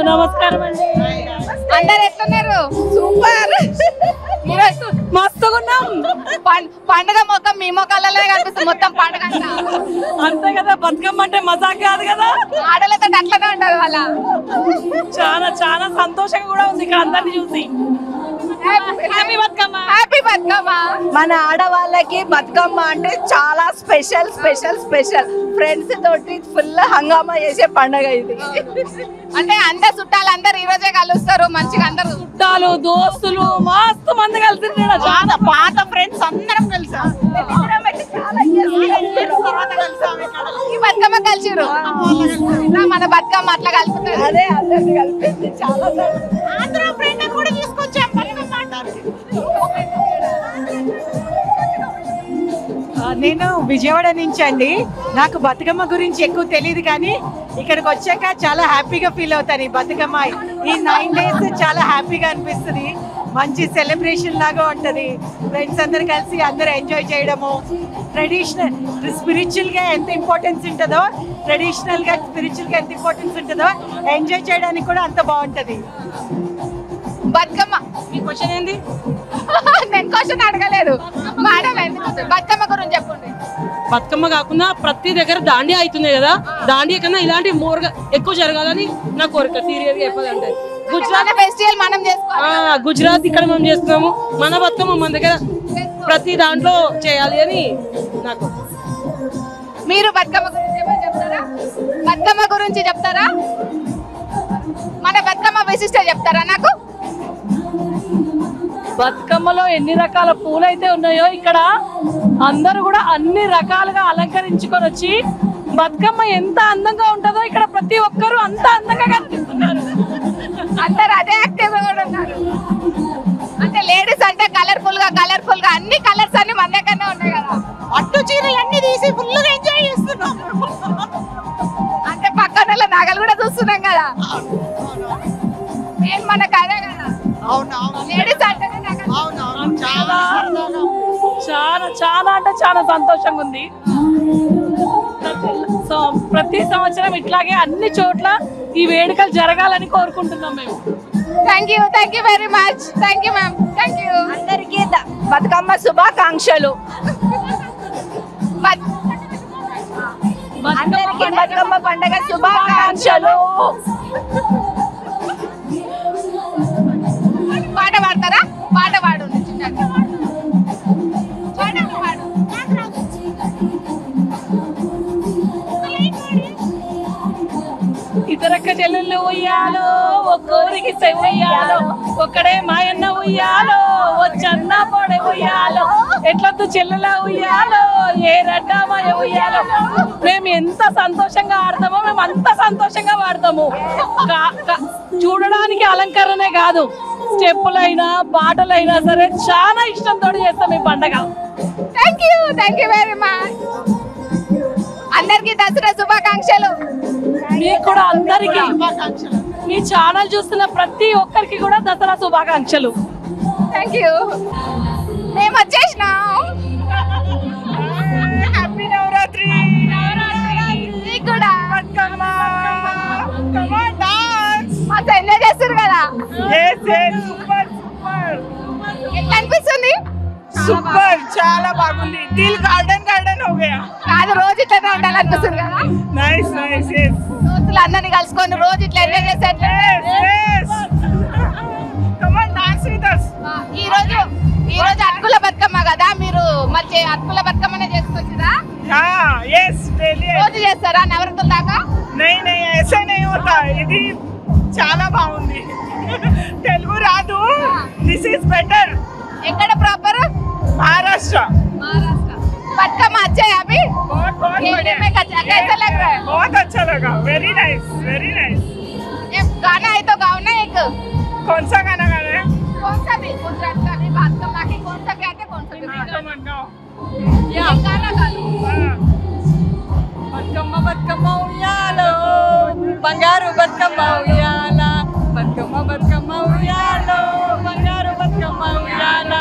నమస్కారం అండి. అందరు ఎట్లున్నారు? సూపర్, మస్తుగున్నాం. పండుగ మొత్తం మీ మొక్కలనే కనిపిస్తుంది, మొత్తం పండుగ అంతే కదా. బతుకమ్మ అంటే మజాక్ కాదు కదా, ఆడలతో అట్లనే ఉంటది వాళ్ళ. చాలా చాలా సంతోషంగా కూడా ఉంది ఇక్కడ అందరిని చూసి. Happy Bathukamma, happy Bathukamma. మన ఆడవాళ్ళకి బతుకమ్మ అంటే చాలా స్పెషల్ స్పెషల్ స్పెషల్. ఫ్రెండ్స్ తోటి ఫుల్ హంగామా చేసే పండుగ ఇది. అంటే అందరు చుట్టాలు అందరు ఈ రోజే కలుస్తారు మంచిగా. అందరు చుట్టాలు దోస్తులు మస్తు మంది కలిసి చాలా పాత ఫ్రెండ్స్ అందరం కలిసాం. ఈ బతుకమ్మ కలిసిరు, మన బతుకమ్మ అట్లా కలుపుతారు. అదే అందరిని కలిపింది చాలా. అందరం ఫ్రెండ్ కూడా తీసుకొచ్చాం. నేను విజయవాడ నుంచి అండి. నాకు బతుకమ్మ గురించి ఎక్కువ తెలియదు, కానీ ఇక్కడికి వచ్చాక చాలా హ్యాపీగా ఫీల్ అవుతాను. ఈ బతుకమ్మ ఈ 9 days చాలా హ్యాపీగా అనిపిస్తుంది. మంచి సెలబ్రేషన్ లాగా ఉంటుంది. ఫ్రెండ్స్ అందరు కలిసి అందరూ ఎంజాయ్ చేయడము, ట్రెడిషనల్ స్పిరిచువల్గా ఎంత ఇంపార్టెన్స్ ఉంటుందో, ట్రెడిషనల్గా స్పిరిచువల్గా ఎంత ఇంపార్టెన్స్ ఉంటుందో ఎంజాయ్ చేయడానికి కూడా అంత బాగుంటుంది. బతుకమ్మ మీ క్వశ్చన్ ఏంది? నేను క్వశ్చన్ అడగలేదు మేడం, బతుకమ్మ గురించి చెప్పండి. బతుకమ్మ కాకుండా ప్రతి దగ్గర దాండియా అవుతుంది కదా, దాండియా కన్నా ఇలాంటి మోర్గా ఎక్కువ జరగాలని నా కోరిక. సీరియస్గా చెప్పాలంటే గుజరాత్ ఫెస్టివల్ మనం చేసుకోవాలి. గుజరాత్ ఇక్కడ మనం చేస్తున్నాము, మన బతుకమ్మ మన దగ్గర ప్రతి దాంట్లో చేయాలి అని నాకు. మీరు బతుకమ్మ గురించి ఏమైనా చెప్తారా? బతుకమ్మ గురించి చెప్తారా? మన బతుకమ్మ విశిష్టత చెప్తారా నాకు? బతుకమ్మలో ఎన్ని రకాల పూలు అయితే ఉన్నాయో ఇక్కడ అందరూ కూడా అన్ని రకాలుగా అలంకరించుకొని వచ్చి బతుకమ్మ ఎంత అందంగా ఉంటుందో ఇక్కడ ప్రతి ఒక్కరు అంత అందంగా కనిపిస్తున్నారు. అందరు అదే యాక్టివ్ గా కూడా ఉన్నారు. అంటే లేడీస్ అంటే కలర్ఫుల్ గా అన్ని కలర్స్ అన్ని మన దగ్గరనే ఉన్నాయి కదా. పట్టు చీరలు అన్ని తీసి ఫుల్ గా ఎంజాయ్ చేస్తున్నాం. అంటే పక్కన నగలు కూడా చూస్తున్నాం కదా. ఏం మనకు అదే కదా. లేడీస్ అంటే చాలా చాలా చాలా అంటే చాలా సంతోషంగా ఉంది. ప్రతి సంవత్సరం ఇట్లాగే అన్ని చోట్ల ఈ వేడుకలు జరగాలని కోరుకుంటున్నాం మేము. Thank you very much. Thank you ma'am. Thank you. అందరికీ బతుకమ్మ శుభాకాంక్షలు. అందరికీ బతుకమ్మ పండుగ శుభాకాంక్షలు. పాట పాడతారా? పాట పాడు. ఇతరక్క చెల్లెళ్ళు ఉయ్యాలో, ఒక్కోరికి ఉయ్యాలో, ఒక్కడే మాయన్న ఉయ్యాలో, వచ్చన్న పొడే ఉయ్యాలో, ఎట్లొద్దు చెల్లెల ఉయ్యాలో, ఏ రడ్డామాయ ఉయ్యాలో. మేము ఎంత సంతోషంగా ఆడతామో మేము అంత సంతోషంగా వాడతాము. చూడడానికి అలంకరణే కాదు, స్టెప్పులైనా పాటలైనా సరే చాలా ఇష్టంతో చేస్తాం ఈ పండగ. Thank you very much. అందరికీ దసరా శుభాకాంక్షలు. మీకు కూడా అందరికీ, మీ ఛానల్ చూస్తున్న ప్రతి ఒక్కరికి కూడా దసరా శుభాకాంక్షలు. Thank you. మేము వచ్చేసినాం. హ్యాపీ నవరాత్రి. మీకు కూడా మస్తు ఎంజాయ్ చేస్తారు కదా. ఎట్లా అనిపిస్తుంది? సూపర్, చాలా బాగుంది. దిల్ గార్డెన్ గార్డెన్ హో గయా. కాదు, రోజు ఇట్లనే ఉండాలనిపిస్తుంది కదా. Nice nice. దోస్తులు అందరినీ కలుసుకొని రోజు ఇట్లా ఎంజాయ్ చేసేట్లే. ఈ రోజు అటుకుల బతుకమ్మ కదా, మీరు మళ్ళీ అటుకుల బతుకమ్మనే చేసుకొచ్చిరా? రోజు చేస్తారా నవరాత్రుల దాకా? ఇది చాలా బాగుంది. తెలుగు రాదు. This is better. ఎక్కడ ప్రాపర్? महाराष्ट्र. बतकम्मा अच्छा है अभी? कैसा लग रहा है? बहुत अच्छा लगा. Very nice, very nice. एक गाना है तो गाओ ना एक. कौन सा गाना गाना है? कौन सा भी? गुजरात का भी, बतकम्मा के कौन सा कहते हैं, कौन सा भी? या गाना गा लो. బతుకమ్మ బతుకమ్మ ఉయ్యాలో, బంగారు బతుకమ్మ ఉయ్యాల, బతుకమ్మ బతుకమ్మ ఉయ్యాలో, బంగారు బతుకమ్మ ఉయ్యాల.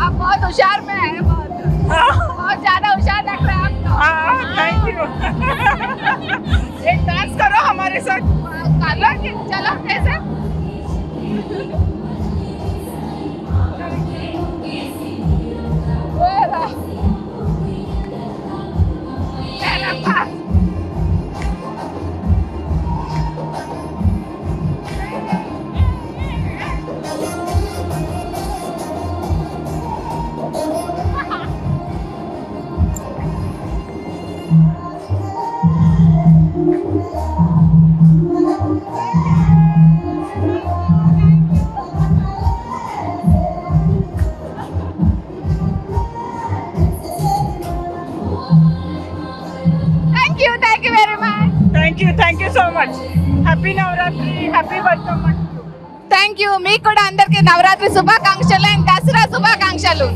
आप बहुत होशियार में है, बहुत ज्यादा होशियार लग रहा है आपका. Thank you. एक डांस करो हमारे साथ। चलो कैसे Thank you very much. Thank you so much. Happy Navratri, happy Batkama. Thank you. మీకు కూడా అందరికి నవరాత్రి శుభాకాంక్షలు అండ్ దసరా శుభాకాంక్షలు.